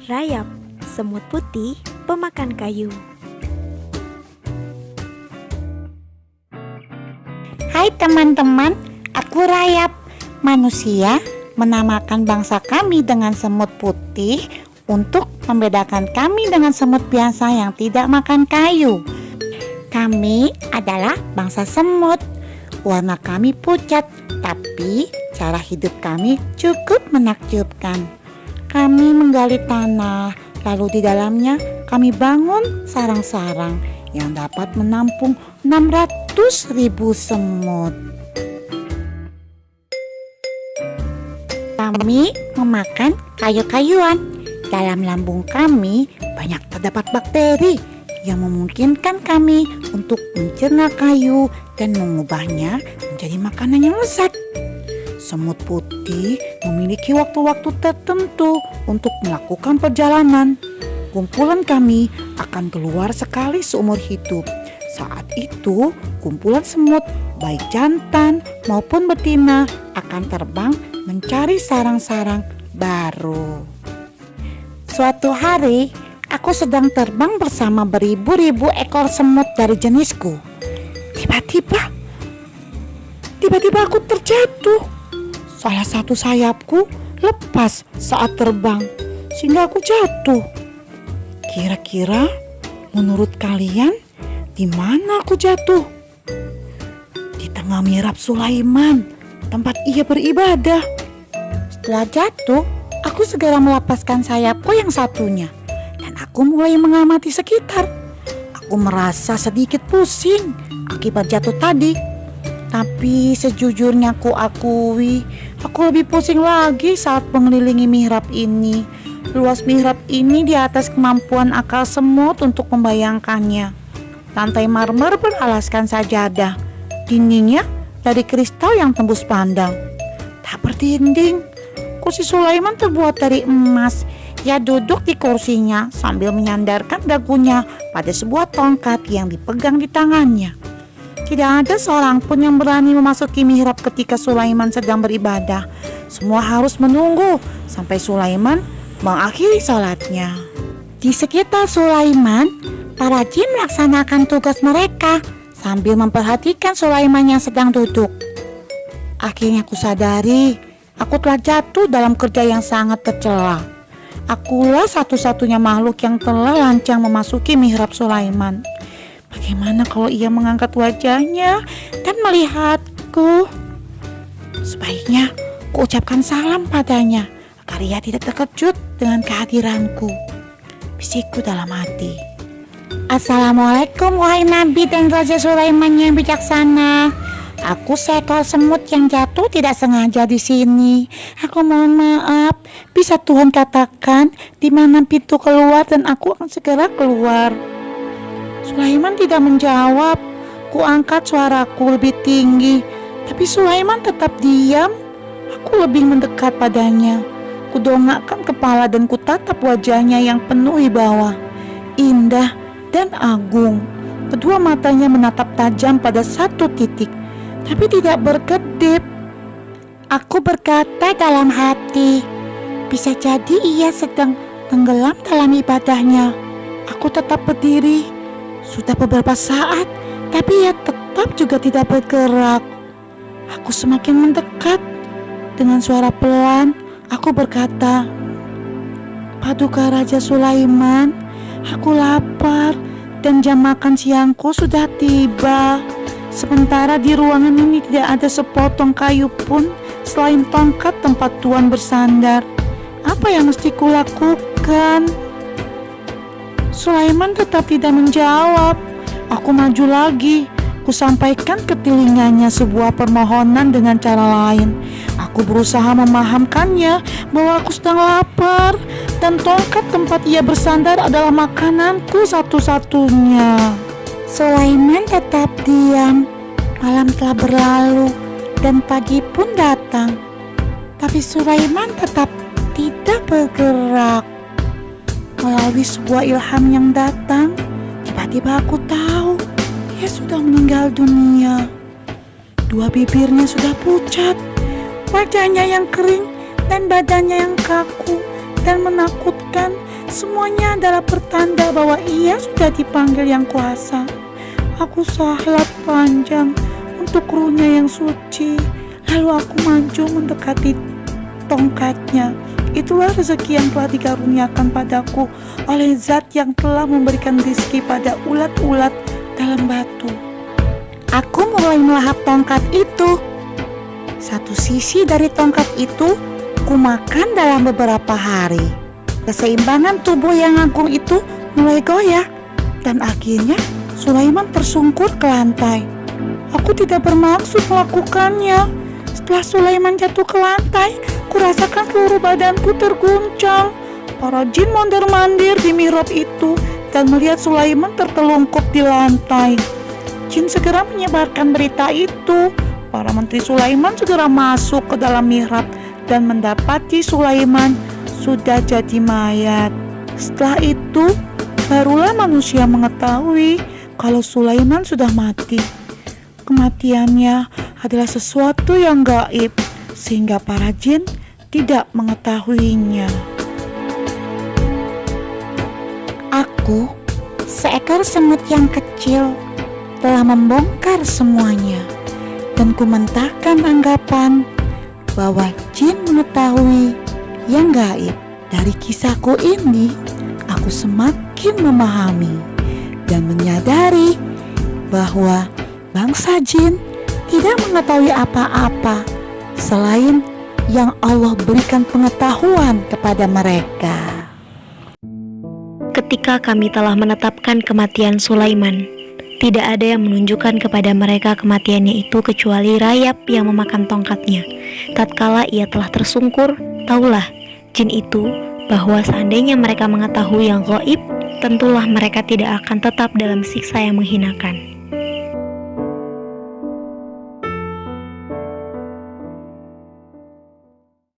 Rayap, semut putih pemakan kayu. Hai teman-teman, aku Rayap. Manusia menamakan bangsa kami dengan semut putih untuk membedakan kami dengan semut biasa yang tidak makan kayu. Kami adalah bangsa semut. Warna kami pucat, tapi cara hidup kami cukup menakjubkan. Kami menggali tanah, lalu di dalamnya kami bangun sarang-sarang yang dapat menampung 600.000 semut. Kami memakan kayu-kayuan. Dalam lambung kami banyak terdapat bakteri yang memungkinkan kami untuk mencerna kayu dan mengubahnya menjadi makanan yang lezat. Semut putih memiliki waktu-waktu tertentu untuk melakukan perjalanan. Kumpulan kami akan keluar sekali seumur hidup. Saat itu, kumpulan semut, baik jantan maupun betina, akan terbang mencari sarang-sarang baru. Suatu hari, aku sedang terbang bersama beribu-ribu ekor semut dari jenisku. Tiba-tiba aku terjatuh. Salah satu sayapku lepas saat terbang, sehingga aku jatuh. Kira-kira menurut kalian di mana aku jatuh? Di tengah mihrab Sulaiman, tempat ia beribadah. Setelah jatuh, aku segera melepaskan sayapku yang satunya dan aku mulai mengamati sekitar. Aku merasa sedikit pusing akibat jatuh tadi. Tapi sejujurnya aku akui, aku lebih pusing lagi saat mengelilingi mihrab ini. Luas mihrab ini di atas kemampuan akal semut untuk membayangkannya. Lantai marmer beralaskan sajadah. Dindingnya dari kristal yang tembus pandang. Tak berdinding. Kursi Sulaiman terbuat dari emas. Ia duduk di kursinya sambil menyandarkan dagunya pada sebuah tongkat yang dipegang di tangannya. Tidak ada seorang pun yang berani memasuki mihrab ketika Sulaiman sedang beribadah. Semua harus menunggu sampai Sulaiman mengakhiri sholatnya. Di sekitar Sulaiman, para jin melaksanakan tugas mereka sambil memperhatikan Sulaiman yang sedang duduk. Akhirnya aku sadari, aku telah jatuh dalam kerja yang sangat tercela. Akulah satu-satunya makhluk yang telah lancang memasuki mihrab Sulaiman. Bagaimana kalau ia mengangkat wajahnya dan melihatku? Sebaiknya kuucapkan salam padanya agar ia tidak terkejut dengan kehadiranku. Bisikku dalam hati. Assalamualaikum wahai Nabi dan Raja Sulaiman yang bijaksana. Aku seekor semut yang jatuh tidak sengaja di sini. Aku mohon maaf. Bisa Tuhan katakan di mana pintu keluar dan aku akan segera keluar. Sulaiman tidak menjawab. Ku angkat suaraku lebih tinggi, tapi Sulaiman tetap diam. Aku lebih mendekat padanya. Ku dongakkan kepala dan ku tatap wajahnya yang penuh wibawa, indah dan agung. Kedua matanya menatap tajam pada satu titik, tapi tidak berkedip. Aku berkata dalam hati, bisa jadi ia sedang tenggelam dalam ibadahnya. Aku tetap berdiri. Sudah beberapa saat, tapi ia tetap juga tidak bergerak. Aku semakin mendekat. Dengan suara pelan, aku berkata, Paduka Raja Sulaiman, aku lapar dan jam makan siangku sudah tiba. Sementara di ruangan ini tidak ada sepotong kayu pun selain tongkat tempat Tuan bersandar. Apa yang mesti kulakukan? Sulaiman tetap tidak menjawab. Aku maju lagi. Kusampaikan ke telinganya sebuah permohonan dengan cara lain. Aku berusaha memahamkannya bahwa aku sedang lapar dan tongkat tempat ia bersandar adalah makananku satu-satunya. Sulaiman tetap diam. Malam telah berlalu dan pagi pun datang. Tapi Sulaiman tetap tidak bergerak. Melalui sebuah ilham yang datang, tiba-tiba aku tahu dia sudah meninggal dunia. Dua bibirnya sudah pucat, wajahnya yang kering dan badannya yang kaku dan menakutkan Semuanya adalah pertanda bahwa ia sudah dipanggil yang kuasa. Aku salat panjang untuk ruhnya yang suci. Lalu aku maju mendekati tongkatnya. Itulah rezeki yang telah dikaruniakan padaku oleh Zat yang telah memberikan rezeki pada ulat-ulat dalam batu. Aku mulai melahap tongkat itu. Satu sisi dari tongkat itu kumakan dalam beberapa hari. Keseimbangan tubuh yang agung itu mulai goyah dan akhirnya Sulaiman tersungkur ke lantai. Aku tidak bermaksud melakukannya. Setelah Sulaiman jatuh ke lantai, kurasakan seluruh badanku terguncang. Para jin mondar-mandir di mihrab itu dan melihat Sulaiman tertelungkup di lantai. Jin segera menyebarkan berita itu. Para menteri Sulaiman segera masuk ke dalam mihrab dan mendapati Sulaiman sudah jadi mayat. Setelah itu, barulah manusia mengetahui kalau Sulaiman sudah mati. Kematiannya adalah sesuatu yang gaib, sehingga para jin tidak mengetahuinya. Aku, seekor semut yang kecil, telah membongkar semuanya, dan kumentahkan anggapan bahwa jin mengetahui yang gaib. Dari kisahku ini, aku semakin memahami dan menyadari bahwa bangsa jin tidak mengetahui apa-apa selain yang Allah berikan pengetahuan kepada mereka. Ketika kami telah menetapkan kematian Sulaiman, tidak ada yang menunjukkan kepada mereka kematiannya itu kecuali rayap yang memakan tongkatnya. Tatkala ia telah tersungkur, taulah jin itu bahwa seandainya mereka mengetahui yang gaib, tentulah mereka tidak akan tetap dalam siksa yang menghinakan.